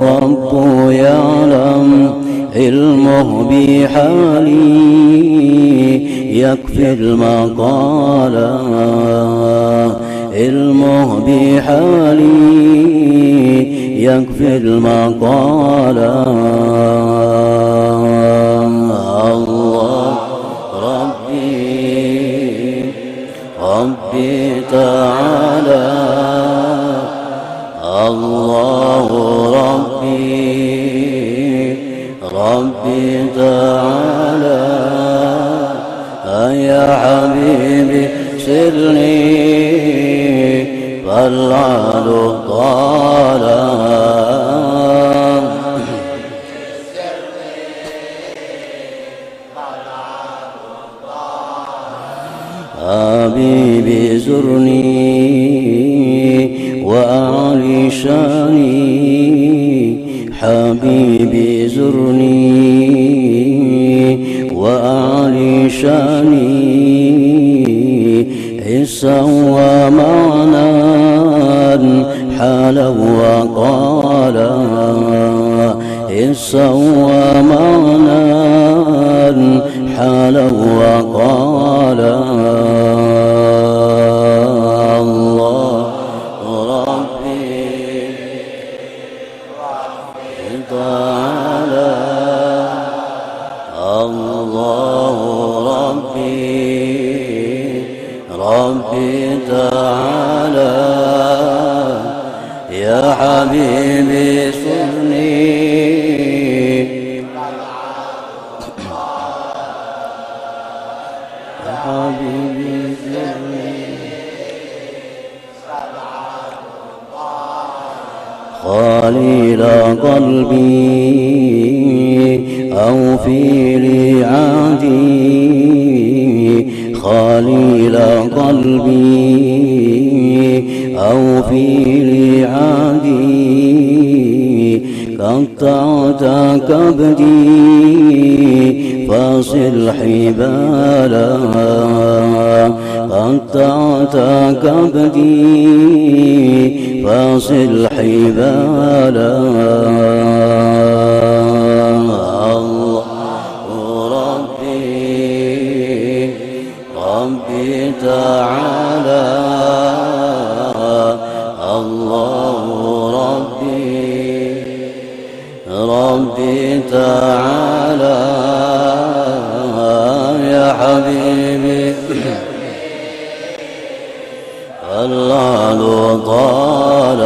رب يعلم علمه بحالي يكفي المقال علمه بحالي يكفي المقال الله ربي تعالى الله ربي تعالى يا حبيبي سرني فالعال طال حبيبي زرني وأعلي شاني حبيبي زرني وأعلي شاني حسا ومعنى حالا وقالا حسا ومعنى حالا وقالا ربي تعالى يا حبيبي سرني يا حبيبي سرني خليل قلبي أو في رعادي خليل قلبي أو في رعادي قطعت كبدي فاصل حبالا قطعت كبدي فاصل حبالا ربي تعالى الله ربي تعالى يا حبيبي الله طال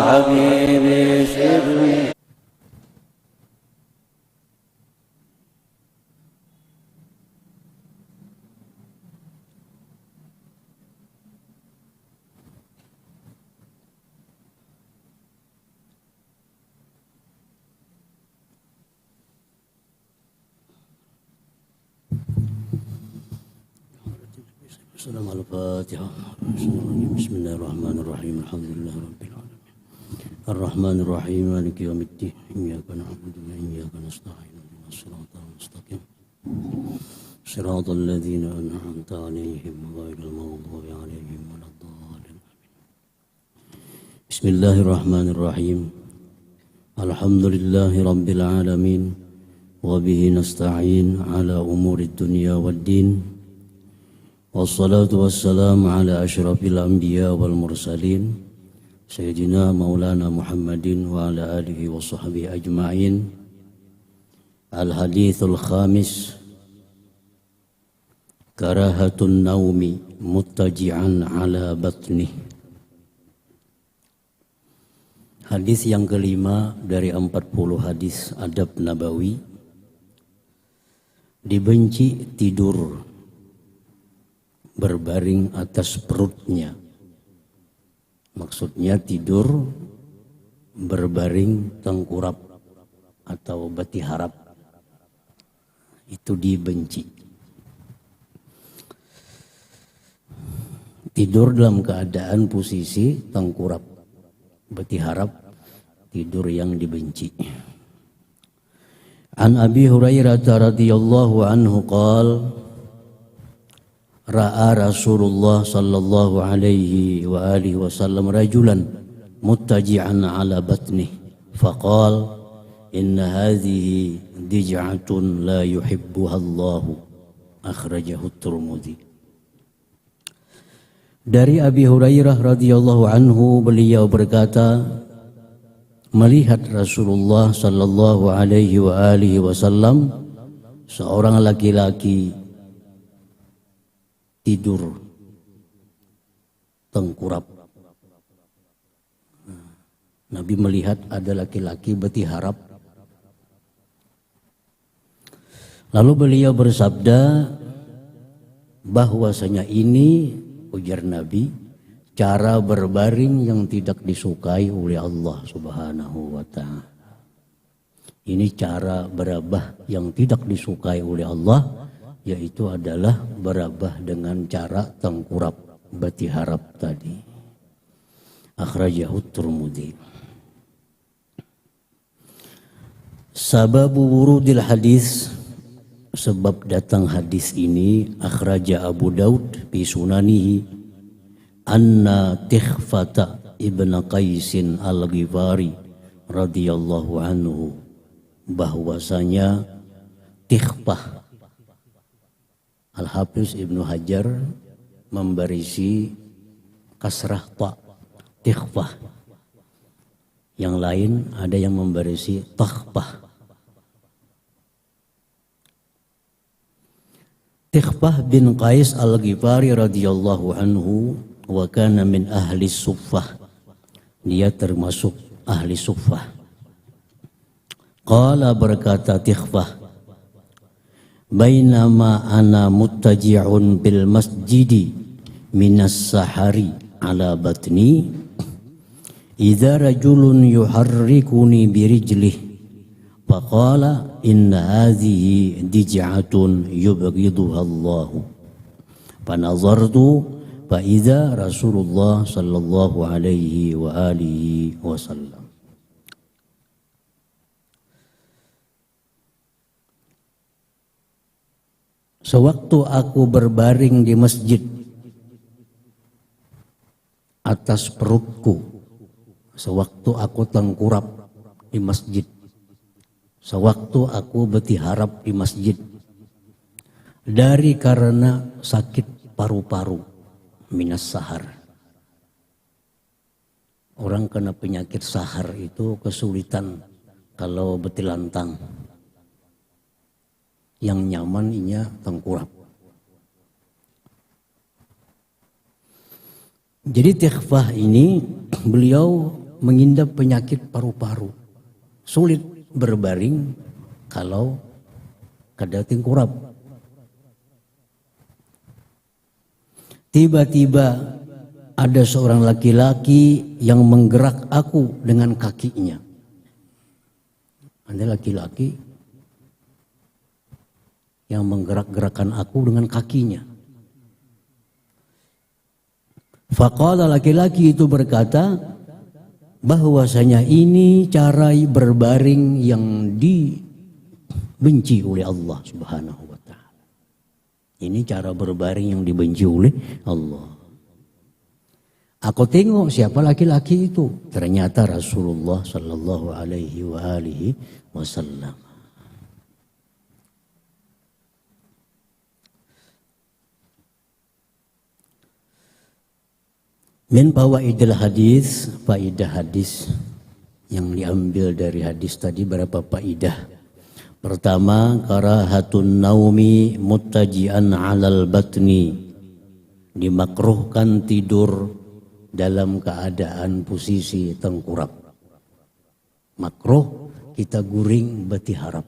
حبيبي سري السلام على الفاتحة. بسم الله الرحمن الرحيم. الحمد لله رب العالمين الرحمن الرحيم مالك يوم الدين إياك نعبد وإياك نستعين اهدنا الصراط المستقيم صراط الذين أنعمت عليهم غير المغضوب عليهم ولا الضالين. بسم الله الرحمن الرحيم الحمد لله رب العالمين وبه نستعين على أمور الدنيا والدين والصلاة والسلام على أشرف الأنبياء والمرسلين سيدنا مولانا محمد وعلى آله وصحبه أجمعين. الحديث الخامس كراهة النوم مضطجعا على بطنه. Hadis yang kelima dari 40 hadis adab nabawi. Dibenci tidur berbaring atas perutnya. Maksudnya tidur berbaring tengkurap atau bati harap. Itu dibenci. Tidur dalam keadaan posisi tengkurap, bati harap, tidur yang dibenci. An Abi Hurairah radhiyallahu anhu qala ra'a Rasulullah sallallahu alaihi wa alihi wasallam rajulan muttaji'an ala batnih faqal inna hadhihi dij'atun la yuhibbuha Allahu akhrajahu Tirmidzi. Dari Abi Hurairah radhiyallahu anhu beliau berkata, melihat Rasulullah sallallahu alaihi wa alihi wasallam seorang laki-laki tidur tengkurap. Nabi melihat ada laki-laki bertiharap. Lalu beliau bersabda bahwasanya ini, ujar Nabi, cara berbaring yang tidak disukai oleh Allah Subhanahu wa ta'ala. Ini cara berabah yang tidak disukai oleh Allah, yaitu adalah berabah dengan cara tengkurap, bertiharap tadi. Akhrajahu Tirmidzi. Sababu wurudil hadis, sebab datang hadis ini, akhraja Abu Daud fi sunanihi anna Tikhfata ibn Qaisin al-Ghifari radhiyallahu anhu, bahwasanya Tikhfah, Al-Hafiz Ibnu Hajar membarisi kasrah ta, Tikhfah. Yang lain ada yang membarisi takhfah. Tikhfah bin Qais al-Ghifari radhiyallahu anhu wa kana min ahli suffah. Dia termasuk ahli suffah. Qala, berkata Tikhfah, bainama ana muttaji'un bil masjidi minas sahari ala batni idza rajulun yuharrikuni birijlihi faqala inna hadhihi dij'atun yubghiduha Allah. Fanazartu fa idza Rasulullah sallallahu alaihi wa alihi wasallam. Sewaktu aku berbaring di masjid atas perutku, sewaktu aku tengkurap di masjid, sewaktu aku bertiharap di masjid, dari karena sakit paru-paru, minas sahar. Orang kena penyakit sahar itu kesulitan kalau betilantang. Yang nyaman inya tengkurap. Jadi Tikhfah ini beliau mengidap penyakit paru-paru. Sulit berbaring kalau kada tengkurap. Tiba-tiba ada seorang laki-laki yang menggerak aku dengan kakinya. Ada laki-laki yang menggerak-gerakkan aku dengan kakinya. Faqala, laki-laki itu berkata bahwasanya ini cara berbaring yang dibenci oleh Allah Subhanahu wa ta'ala. Ini cara berbaring yang dibenci oleh Allah. Aku tengok siapa laki-laki itu. Ternyata Rasulullah sallallahu alaihi wa alihi wasallam. Min fawaidil hadis, faidah hadis yang diambil dari hadis tadi berapa faidah? Pertama, karahatun naumi muttaji'an 'alal batni. Dimakruhkan tidur dalam keadaan posisi tengkurap. Makruh kita guring bertiharap.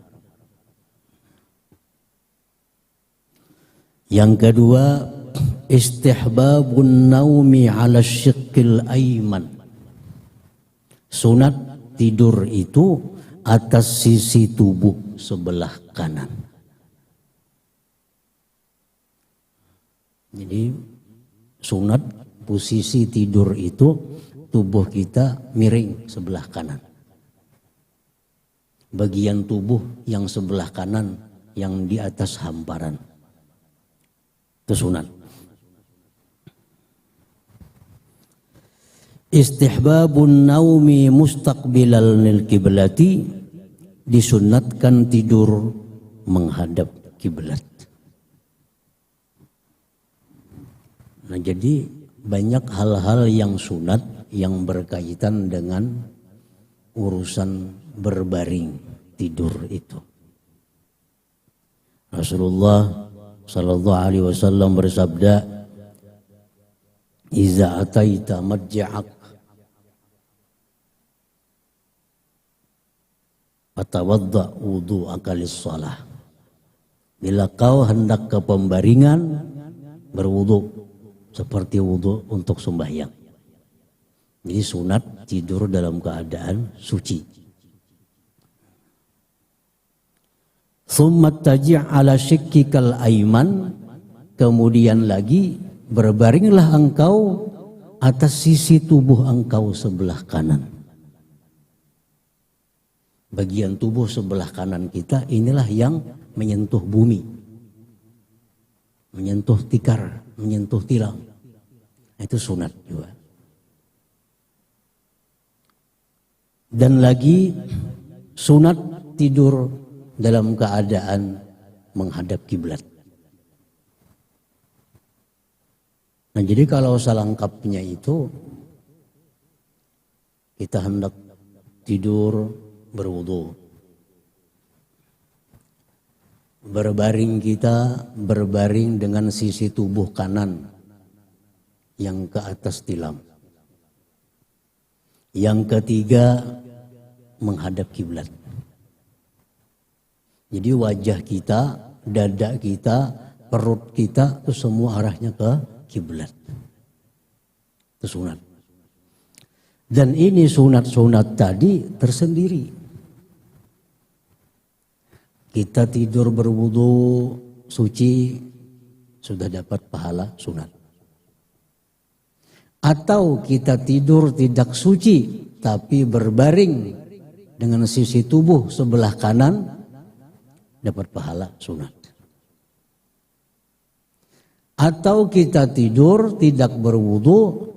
Yang kedua, istihbabun naumi ala syiqqil ayman. Sunat tidur itu atas sisi tubuh sebelah kanan. Jadi sunat posisi tidur itu tubuh kita miring sebelah kanan. Bagian tubuh yang sebelah kanan yang di atas hamparan. Itu sunat. Istihbabun naumi mustaqbilal lil kiblati, disunatkan tidur menghadap kiblat. Nah, jadi banyak hal-hal yang sunat yang berkaitan dengan urusan berbaring tidur itu. Rasulullah sallallahu alaihi wasallam bersabda, "Iza ataita madja'ak fatawadda wudu'aka lis-shalah." Bila kau hendak ke pembaringan, berwudu seperti wudu untuk sembahyang. Jadi sunat tidur dalam keadaan suci. Tsumma taji' ala shikkikal aiman, kemudian lagi berbaringlah engkau atas sisi tubuh engkau sebelah kanan. Bagian tubuh sebelah kanan kita inilah yang menyentuh bumi, menyentuh tikar, menyentuh tilam. Itu sunat juga. Dan lagi sunat tidur dalam keadaan menghadap kiblat. Nah, jadi kalau selengkapnya itu kita hendak tidur berwudu. Berbaring kita berbaring dengan sisi tubuh kanan yang ke atas tilam. Yang ketiga, menghadap kiblat. Jadi wajah kita, dada kita, perut kita itu semua arahnya ke kiblat. Itu sunat. Dan ini sunat-sunat tadi tersendiri. Kita tidur berwudu suci sudah dapat pahala sunat. Atau kita tidur tidak suci tapi berbaring dengan sisi tubuh sebelah kanan, dapat pahala sunat. Atau kita tidur tidak berwudu,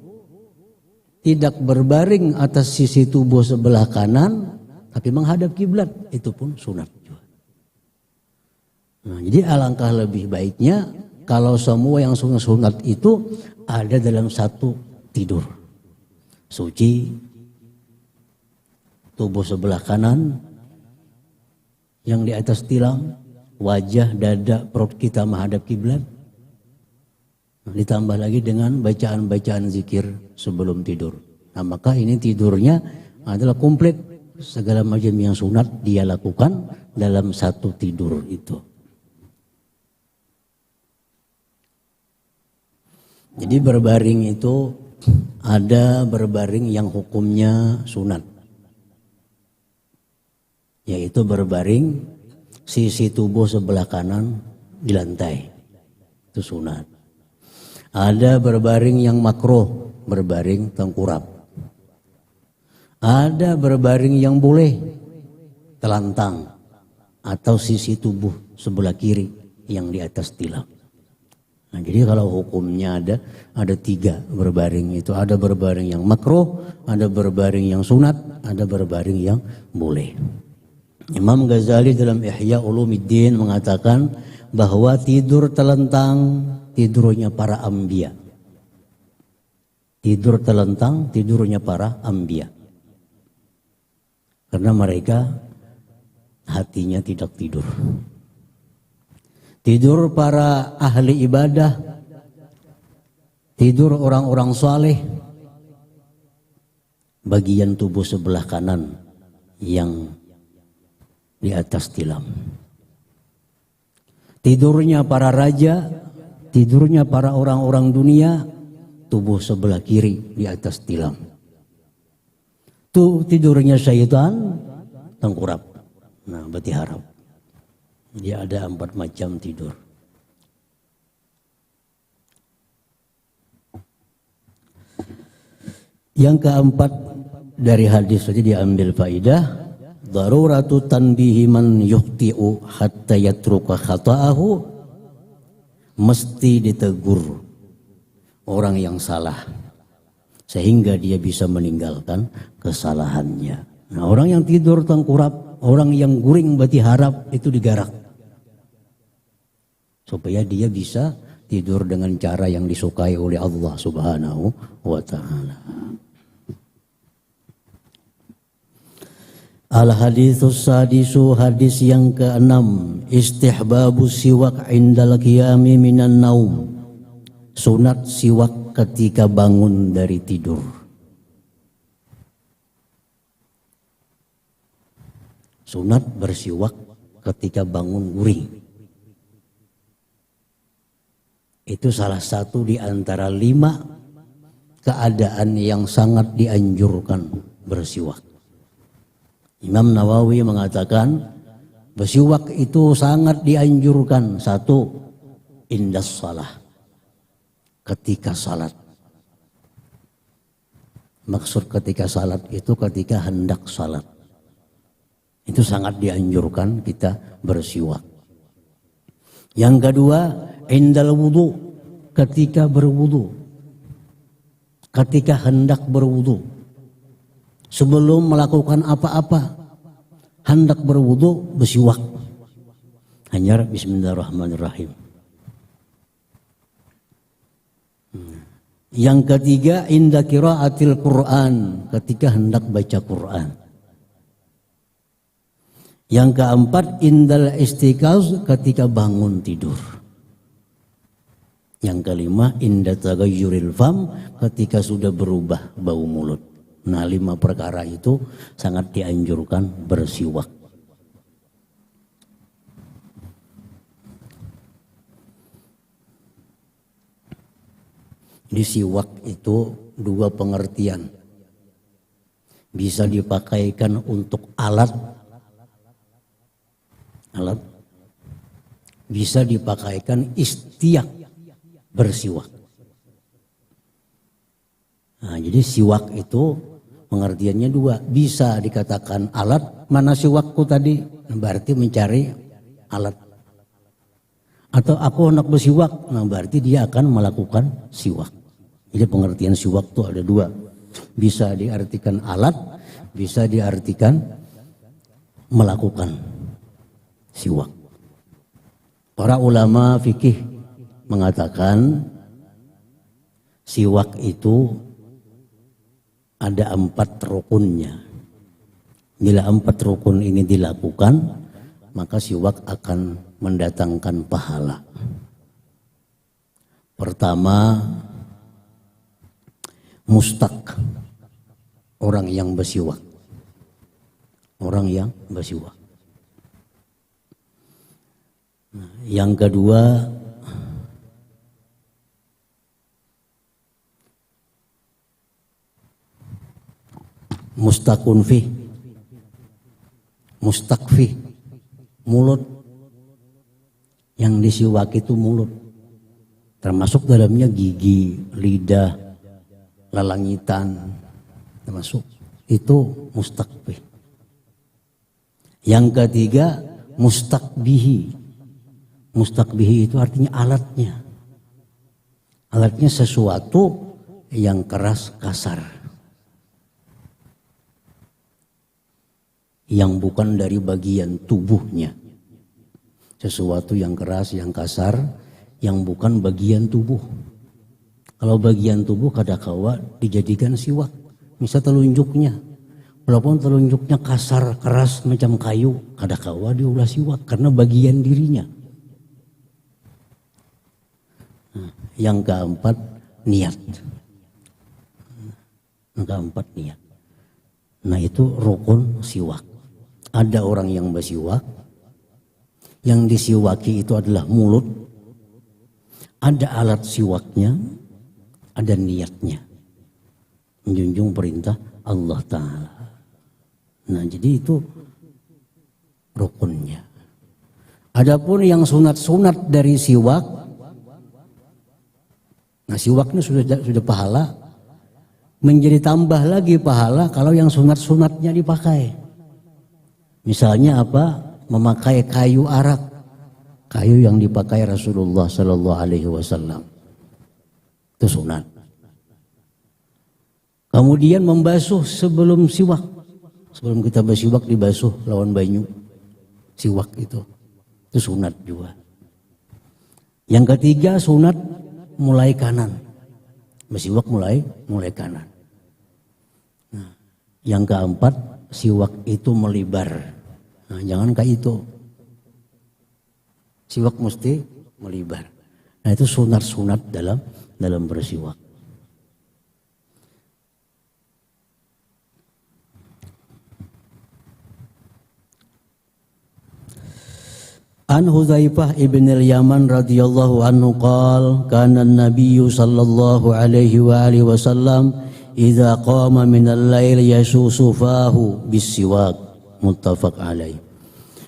tidak berbaring atas sisi tubuh sebelah kanan tapi menghadap kiblat, itu pun sunat juga. Nah, jadi alangkah lebih baiknya kalau semua yang sunat itu ada dalam satu tidur. Suci, tubuh sebelah kanan yang di atas tilam, wajah, dada, perut kita menghadap kiblat. Ditambah lagi dengan bacaan-bacaan zikir sebelum tidur. Nah, maka ini tidurnya adalah komplit. Segala macam yang sunat dia lakukan dalam satu tidur itu. Jadi berbaring itu ada berbaring yang hukumnya sunat, yaitu berbaring sisi tubuh sebelah kanan di lantai, itu sunat. Ada berbaring yang makruh, berbaring tengkurap. Ada berbaring yang boleh, telantang atau sisi tubuh sebelah kiri yang di atas tilam. Nah, jadi kalau hukumnya ada tiga berbaring itu. Ada berbaring yang makruh, ada berbaring yang sunat, ada berbaring yang boleh. Imam Ghazali dalam Ihya Ulumuddin mengatakan bahwa tidur telentang tidurnya para anbiya. Tidur telentang tidurnya para anbiya. Karena mereka hatinya tidak tidur. Tidur para ahli ibadah, tidur orang-orang saleh, bagian tubuh sebelah kanan yang di atas tilam. Tidurnya para raja, tidurnya para orang-orang dunia, tubuh sebelah kiri di atas tilam. Tuh tidurnya syaitan, tengkurap. Nah, berarti harap. Dia ada 4 macam tidur. Yang keempat dari hadis saja diambil faidah, daruratu tanbihi man yukhti'u hatta yatruka khata'ahu, mesti ditegur orang yang salah sehingga dia bisa meninggalkan kesalahannya. Nah, orang yang tidur tengkurap, orang yang guring bati harap itu digarak supaya dia bisa tidur dengan cara yang disukai oleh Allah Subhanahu wa ta'ala. Al-haditsus sadisu, hadis yang ke-6, istihbabu siwak indal qiyami minan naum. Sunat siwak ketika bangun dari tidur. Sunat bersiwak ketika bangun guring. Itu salah satu di antara 5 keadaan yang sangat dianjurkan bersiwak. Imam Nawawi mengatakan bersiwak itu sangat dianjurkan. 1, indas salah, ketika salat. Maksud ketika salat itu ketika hendak salat. Itu sangat dianjurkan kita bersiwak. Yang kedua, indal wudu, ketika berwudu. Ketika hendak berwudu. Sebelum melakukan apa-apa, hendak berwudu, bersiwak. Hanya bismillahirrahmanirrahim. Yang ketiga, inda qiraatil Quran, ketika hendak baca Quran. Yang keempat, indal istiqaz, ketika bangun tidur. Yang kelima, inda tagayyuril fam, ketika sudah berubah bau mulut. Nah, 5 perkara itu sangat dianjurkan bersiwak. Jadi siwak itu 2 pengertian. Bisa dipakaikan untuk alat. Bisa dipakaikan istiak bersiwak. Nah, jadi siwak itu pengertiannya 2. Bisa dikatakan alat. Mana siwakku tadi? Berarti mencari alat. Atau aku hendak bersiwak. Nah, berarti dia akan melakukan siwak. Jadi pengertian siwak itu ada 2. Bisa diartikan alat. Bisa diartikan melakukan siwak. Para ulama fikih mengatakan siwak itu ada 4 rukunnya. Bila 4 rukun ini dilakukan, maka siwak akan mendatangkan pahala. Pertama, mustaq, orang yang bersiwak. Orang yang bersiwak. Nah, yang kedua, mustaqun fi, mustaqfi, mulut. Yang disiwak itu mulut, termasuk dalamnya gigi, lidah, lalangitan, termasuk itu mustaqfi. Yang ketiga, mustaqbihi. Mustaqbihi itu artinya alatnya. Alatnya sesuatu yang keras, kasar, yang bukan dari bagian tubuhnya. Sesuatu yang keras, yang kasar, yang bukan bagian tubuh. Kalau bagian tubuh kadangkala dijadikan siwak. Misal telunjuknya. Walaupun telunjuknya kasar, keras macam kayu, kadangkala diulah siwak karena bagian dirinya. Nah, yang keempat, niat. Yang keempat, niat. Nah, itu rukun siwak. Ada orang yang bersiwak, yang disiwaki itu adalah mulut, ada alat siwaknya, ada niatnya, menjunjung perintah Allah Ta'ala. Nah, jadi itu rukunnya. Adapun yang sunat-sunat dari siwak, nah siwaknya sudah pahala, menjadi tambah lagi pahala kalau yang sunat-sunatnya dipakai. Misalnya apa? Memakai kayu arak, kayu yang dipakai Rasulullah Sallallahu Alaihi Wasallam, itu sunat. Kemudian membasuh sebelum siwak. Sebelum kita bersiwak dibasuh lawan banyu. Siwak itu sunat juga. Yang ketiga sunat mulai kanan. Bersiwak mulai kanan. Nah, yang keempat siwak itu melibar. Nah, jangan kayak itu. Siwak mesti melibar. Nah, itu sunat-sunat dalam bersiwak. An Hudzaifah ibn al-Yaman radhiyallahu anhu qala kana an-nabiy sallallahu alaihi wa alihi wasallam idza qama min al-lail yasusu fahu bis-siwak muttafaq alaih.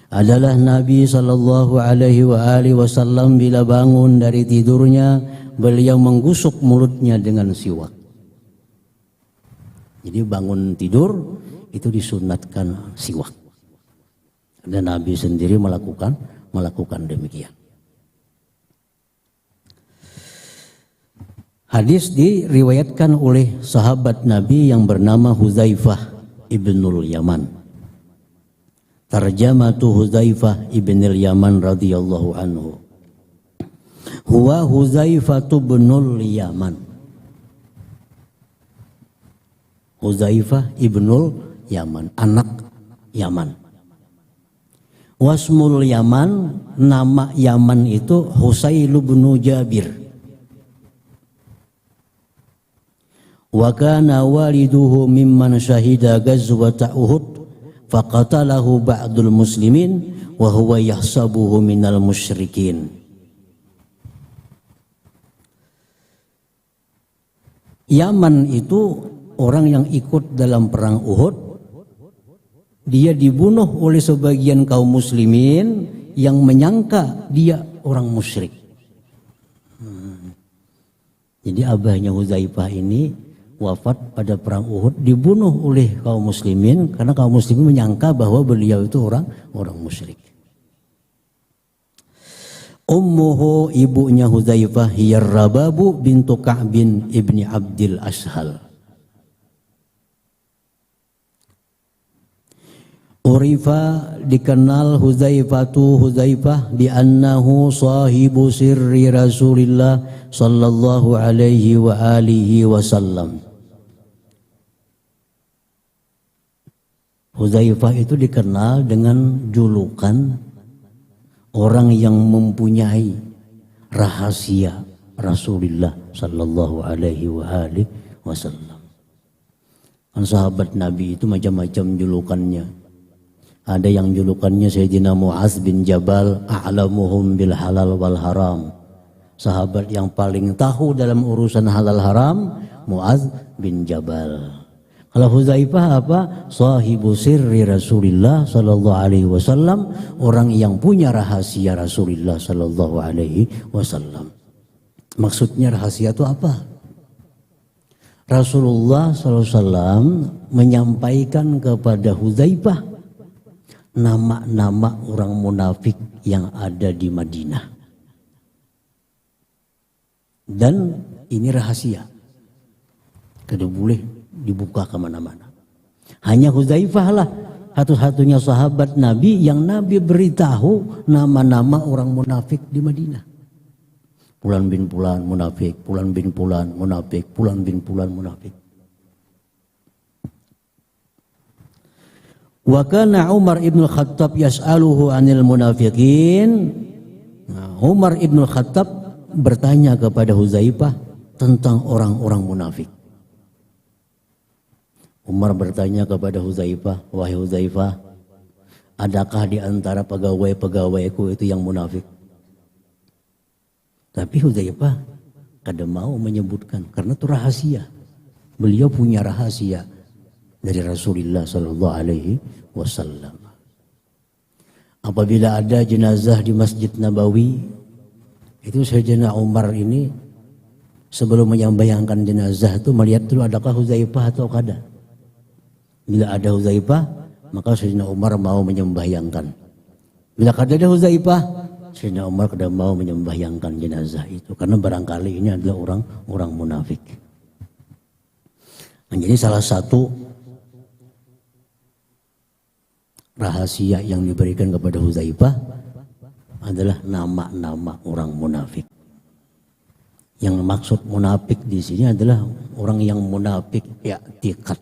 Adalah Nabi sallallahu alaihi wa alihi wasallam bila bangun dari tidurnya beliau menggusuk mulutnya dengan siwak. Jadi bangun tidur itu disunatkan siwak. Dan Nabi sendiri melakukan demikian. Hadis diriwayatkan oleh sahabat Nabi yang bernama Hudzaifah ibnul Yaman. Tarjamatu Hudzaifah ibnul Yaman radhiyallahu anhu. Huwa Hudzaifah ibnul Yaman. Hudzaifah ibnul Yaman, anak Yaman. Wasmul Yaman, nama Yaman itu Husayl bin Jabir. Wa kana waliduhu mimman syahida ghazwata Uhud faqatalahu ba'dul muslimin wa huwa yahsabuhu minal musyrikin. Yaman itu orang yang ikut dalam perang Uhud. Dia dibunuh oleh sebagian kaum muslimin yang menyangka dia orang musyrik. Jadi abahnya Hudzaifah ini wafat pada perang Uhud, dibunuh oleh kaum muslimin karena kaum muslimin menyangka bahwa beliau itu orang musyrik. Ummuhu, ibunya Hudzaifah, hiya Rababu bintu Ka'bin ibni Abdil Ashhal. Urifa, dikenal Hudzaifah bi annahu sahibu sirri Rasulillah sallallahu alaihi wa alihi wasallam. Hudzaifah itu dikenal dengan julukan orang yang mempunyai rahasia Rasulullah sallallahu alaihi wa alihi wasallam. Kan sahabat Nabi itu macam-macam julukannya. Ada yang julukannya Sayyidina Mu'az bin Jabal, a'lamuhum bil halal wal haram. Sahabat yang paling tahu dalam urusan halal haram, Mu'az bin Jabal. Kalau Hudzaifah apa? Sahibu sirri Rasulillah sallallahu alaihi wasallam, orang yang punya rahasia Rasulullah sallallahu alaihi wasallam. Maksudnya rahasia itu apa? Rasulullah sallallahu alaihi wasallam menyampaikan kepada Hudzaifah nama-nama orang munafik yang ada di Madinah. Dan ini rahasia. Tidak boleh dibuka kemana-mana. Hanya Hudzaifah lah satu-satunya sahabat Nabi yang Nabi beritahu nama-nama orang munafik di Madinah. Fulan bin Fulan munafik, Fulan bin Fulan munafik, Fulan bin Fulan munafik. Wa kana Umar ibn Khattab yas'aluhu 'anil munafiqin. Umar ibn Khattab bertanya kepada Hudzaifah tentang orang-orang munafik. Umar bertanya kepada Hudzaifah, wahai Hudzaifah, adakah di antara pegawai-pegawaiku itu yang munafik? Tapi Hudzaifah kada mau menyebutkan karena itu rahasia. Beliau punya rahasia dari Rasulullah sallallahu alaihi wasallam. Apabila ada jenazah di Masjid Nabawi, itu Sayyidina Umar ini sebelum menyembahyangkan jenazah itu melihat dulu adakah Hudzaifah atau kada. Bila ada Hudzaifah, maka Sayyidina Umar mau menyembahyangkan. Bila kada ada Hudzaifah, Sayyidina Umar kada mau menyembahyangkan jenazah itu karena barangkali ini adalah orang munafik. Nah, Jadi salah satu rahasia yang diberikan kepada Hudzaifah adalah nama-nama orang munafik. Yang maksud munafik di sini adalah orang yang munafik i'tiqad.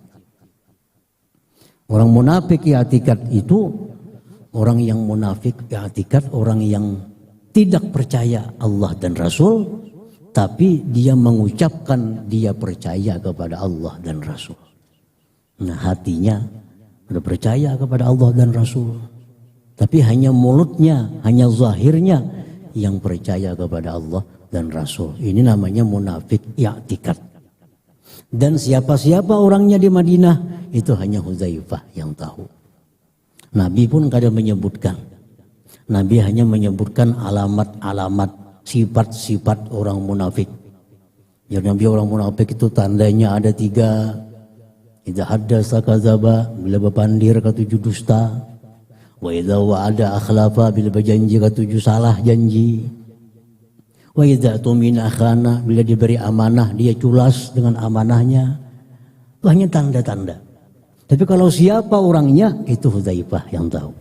Orang munafik i'tiqad itu orang yang munafik i'tiqad, orang yang tidak percaya Allah dan Rasul, tapi dia mengucapkan dia percaya kepada Allah dan Rasul. Nah, hatinya sudah percaya kepada Allah dan Rasul, tapi hanya mulutnya, hanya zahirnya yang percaya kepada Allah dan Rasul. Ini namanya munafik i'tiqad. Dan siapa-siapa orangnya di Madinah itu hanya Hudzaifah yang tahu. Nabi pun kadang menyebutkan. Nabi hanya menyebutkan alamat-alamat, sifat-sifat orang munafik. Jadi Nabi orang munafik itu tandanya ada 3. Idza haddasa kadzaba, bila berpandir ketujuh dusta. Wa idza wa'ada akhlafa, bila berjanji ketujuh salah janji. Wa idza tumina khana, bila diberi amanah dia culas dengan amanahnya. Itu hanya tanda-tanda. Tapi kalau siapa orangnya itu Hudzaifah yang tahu.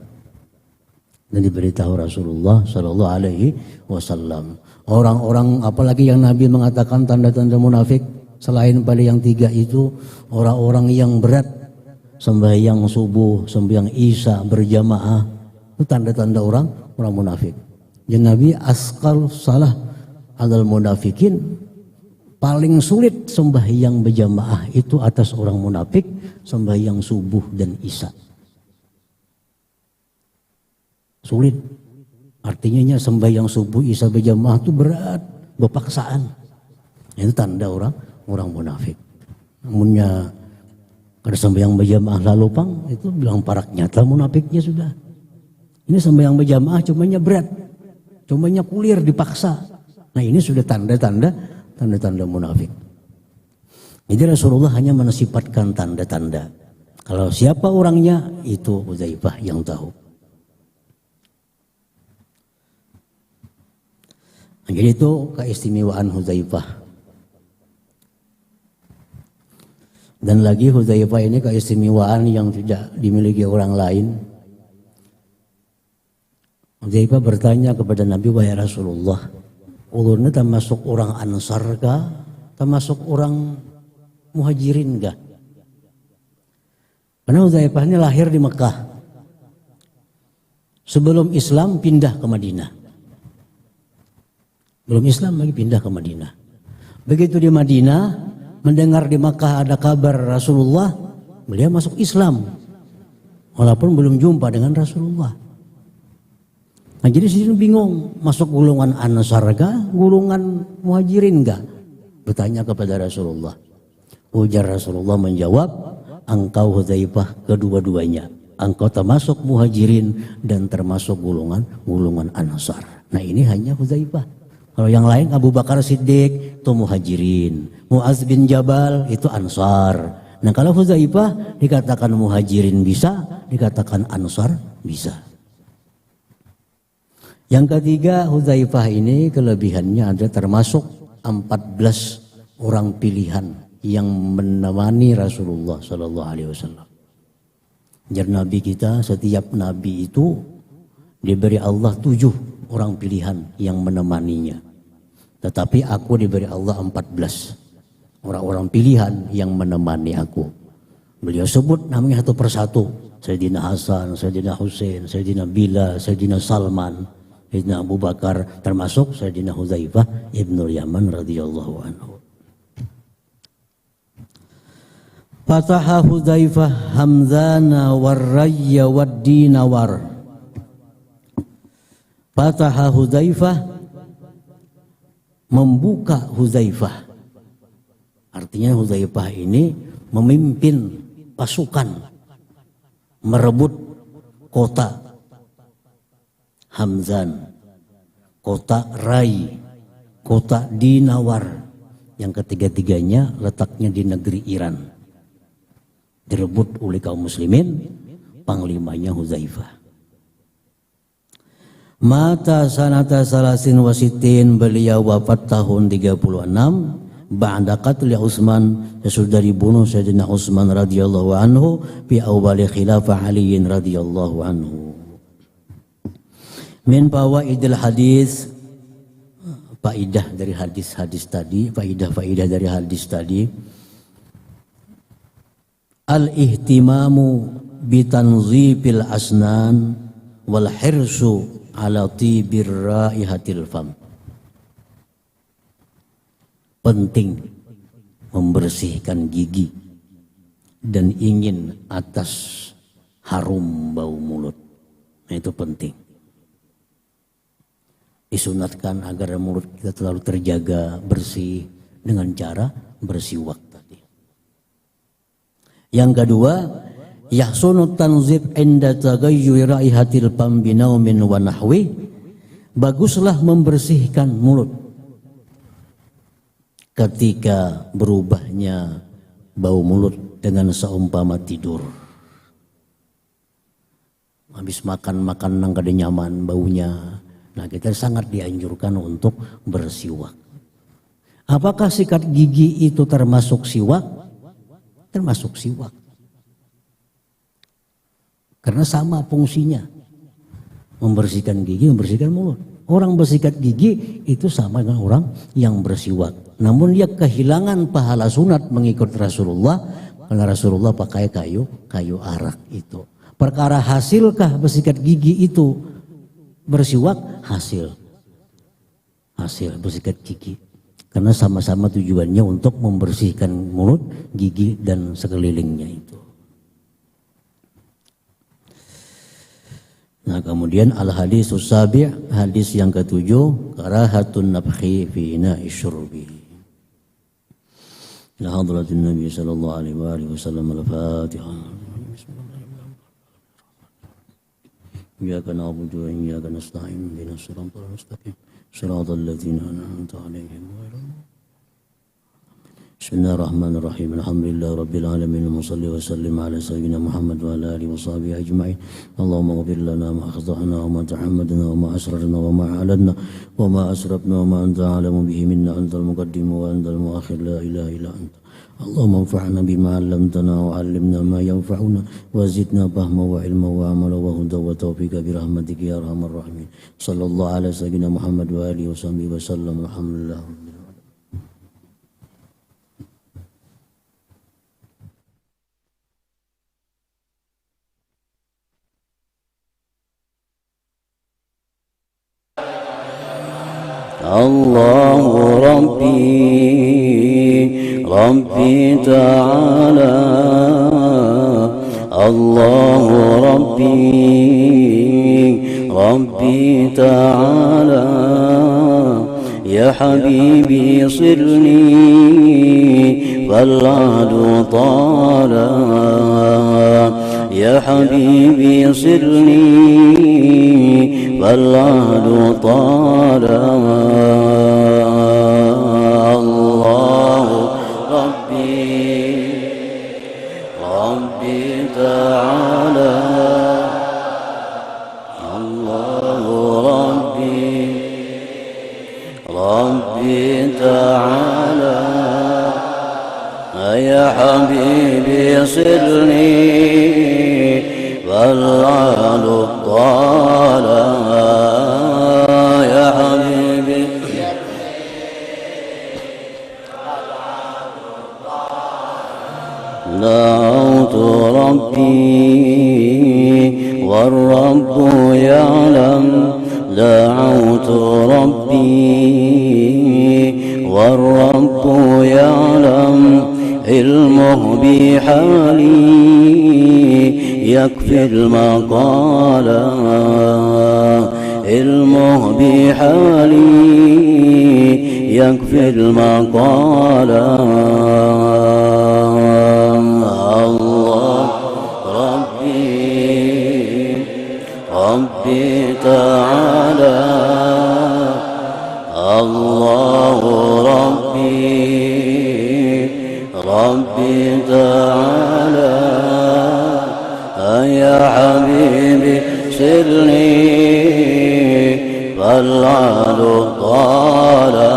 Dan diberitahu Rasulullah Shallallahu Alaihi Wasallam. Orang-orang apalagi yang Nabi mengatakan tanda-tanda munafik selain pada yang 3 itu, orang-orang yang berat sembahyang subuh, sembahyang isya berjamaah, itu tanda-tanda orang munafik. Dan Nabi askal salah alal munafikin, paling sulit sembahyang berjamaah itu atas orang munafik sembahyang subuh dan isya. Sulit. Artinya sembahyang subuh isya berjamaah itu berat, berpaksaan. Itu tanda orang munafik. Namunnya kada sembahyang berjamaah lalu pang, itu bilang parak nyata munafiknya sudah. Ini sembahyang berjamaah cumanya berat, cumanya kulir dipaksa. Nah, ini sudah tanda-tanda munafik. Jadi Rasulullah hanya mensifatkan tanda-tanda. Kalau siapa orangnya itu Hudzaifah yang tahu. Jadi itu keistimewaan Hudzaifah. Dan lagi Hudzaifah ini keistimewaan yang tidak dimiliki orang lain. Hudzaifah bertanya kepada Nabi, wahai Rasulullah, ulurnya termasuk orang Ansar kah? Termasuk orang Muhajirin kah? Karena Hudzaifah ini lahir di Mekah. Sebelum Islam pindah ke Madinah. Belum Islam lagi pindah ke Madinah. Begitu di Madinah, mendengar di Makkah ada kabar Rasulullah, beliau masuk Islam. Walaupun belum jumpa dengan Rasulullah. Nah, jadi sini bingung, masuk golongan Ansar kah, golongan Muhajirin kah? Bertanya kepada Rasulullah. Ujar Rasulullah menjawab, engkau Hudzaifah kedua-duanya. Engkau termasuk Muhajirin dan termasuk golongan Ansar. Nah, ini hanya Hudzaifah. Kalau yang lain Abu Bakar Siddiq itu Muhajirin, Mu'adz bin Jabal itu Ansar. Nah, kalau Hudzaifah dikatakan Muhajirin bisa, dikatakan Ansar bisa. Yang ketiga, Hudzaifah ini kelebihannya ada termasuk 14 orang pilihan yang menemani Rasulullah Sallallahu Alaihi Wasallam. Jadi Nabi kita, setiap Nabi itu diberi Allah 7 orang pilihan yang menemaninya. Tetapi aku diberi Allah 14 orang-orang pilihan yang menemani aku. Beliau sebut namanya satu persatu. Sayyidina Hasan, Sayyidina Husain, Sayyidina Bilal, Sayyidina Salman, Sayyidina Abu Bakar, termasuk Sayyidina Hudzaifah ibnul Yaman radhiyallahu anhu. Fataha Hudzaifah Hamzana warrayya waddinawar. Fataha Hudzaifah, membuka Hudzaifah. Artinya Hudzaifah ini memimpin pasukan merebut kota Hamzan, kota Rai, kota Dinawar, yang ketiga-tiganya letaknya di negeri Iran. Direbut oleh kaum muslimin, panglimanya Hudzaifah. Mata sanata salasin wasitin, beliau wafat tahun 36. ba'da qatli Utsman, sesudah dibunuh Sayyidina Utsman radhiyallahu anhu fi awwali khilafah Ali radhiyallahu anhu. Min fawaidil hadis, faidah dari hadis-hadis tadi, faidah-faidah dari hadis tadi. Al-ihtimamu bitanzifil asnan wal hirsu ala tibir raihatil fam. Penting membersihkan gigi dan ingin atas harum bau mulut. Nah, itu penting. Disunatkan agar mulut kita selalu terjaga bersih dengan cara bersiwak tadi. Yang kedua, yahsunu tanzif inda tagayyuri raihatil fam binaumin wa nahwi. Baguslah membersihkan mulut ketika berubahnya bau mulut dengan seumpama tidur. Habis makan nang kada nyaman baunya. Nah, kita sangat dianjurkan untuk bersiwak. Apakah sikat gigi itu termasuk siwak? Termasuk siwak. Karena sama fungsinya. Membersihkan gigi, membersihkan mulut. Orang bersikat gigi itu sama dengan orang yang bersiwak. Namun dia kehilangan pahala sunat mengikut Rasulullah. Karena Rasulullah pakai kayu arak itu. Perkara hasilkah bersikat gigi itu bersiwak? Hasil bersikat gigi. Karena sama-sama tujuannya untuk membersihkan mulut, gigi dan sekelilingnya itu. Nah, kemudian al-hadisus sabi', hadis yang ketujuh, karahatun nabkhi fi ina'i syurbi. La hadratin Nabi sallallahu alaihi wasallam al-Fatihah. إياك نعبد وإياك نستعين اهدنا الصراط المستقيم صراط الذين أنعمت عليهم غير المغضوب. بسم الله الرحمن الرحيم الحمد لله رب العالمين وصلي وسلم على سيدنا محمد وعلى آله وصحبه أجمعين. اللهم اغفر لنا ما أخطأنا وما تعمدنا وما أسررنا وما أعلنا وما أسرفنا وما أنت أعلم به منا أنت المقدم وأنت المؤخر لا إله إلا أنت. اللهم انفعنا بما علمتنا وعلمنا ما ينفعنا وزدنا فهما وعلما وعملا وهدى وتوفيقا برحمتك يا أرحم الراحمين. صلى الله على سيدنا محمد وآله وصحبه وسلم. الحمد لله. الله ربي تعالى الله ربي تعالى يا حبيبي صرني فالعد طالا يا حبيبي صرني فالعد طالا الله ربي تعالى الله ربي تعالى يا حبيبي صرني فالعد طالا يا حبيبي دعوت ربي والرب يعلم دعوت ربي والرب يعلم علمه بحالي يكفي المقال علمه بحالي يكفي المقال الله ربي تعالى الله ربي تعالى يا حبيبي سرني فالعد طالا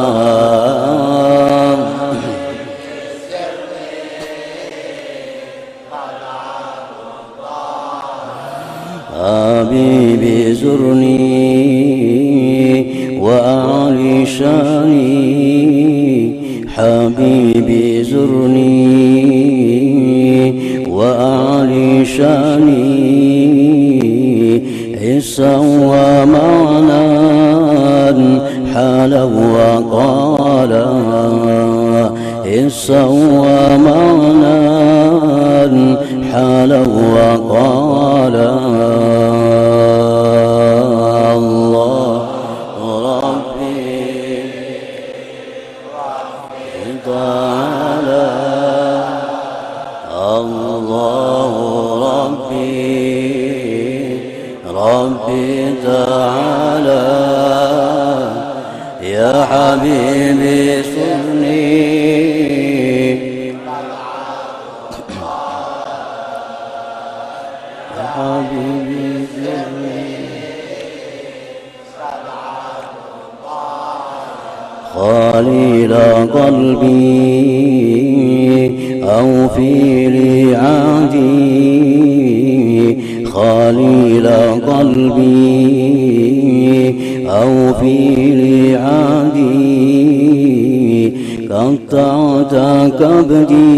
حبيبي زرني وأعلي شاني، حبيبي زرني وأعلي شاني، عزا ومعنى حالا وقالا، عزا ومعنى حالا وقالا. الله ربي تعالى، الله ربي تعالى، يا حبيبي صلني يا حبيبي صلني، خليل قلبي أوفي لعهدي، خليل قلبي أوفي لعهدي، قطعت كبدي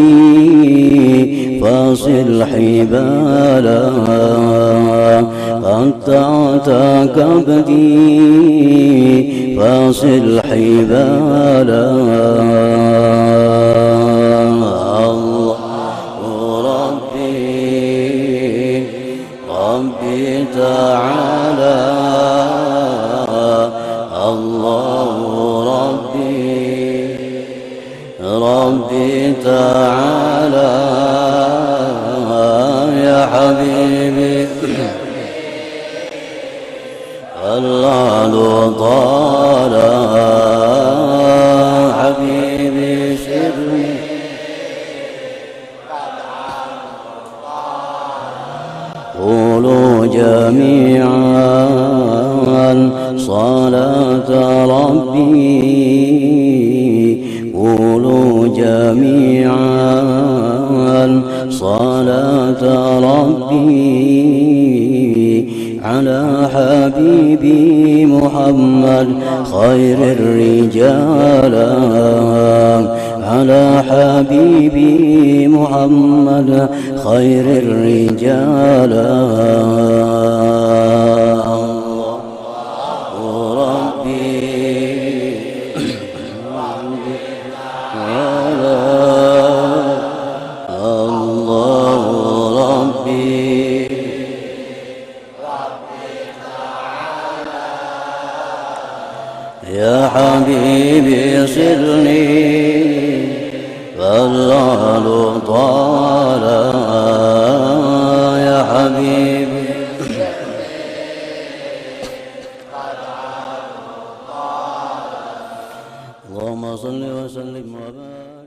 فاصل حبالا، قطعت كبدي فاصل حبالا. ربي تعالى، الله ربي تعالى، يا حبيبي الله طال، حبيبي سرني قولوا جميعا صلاة ربي، قولوا جميعا صلاة ربي على حبيبي محمد خير الرجال، على حبيبي محمد خير الرجال. يا حبيبي صلني فالله طال، يا حبيبي اللهم صل وسلم وبارك.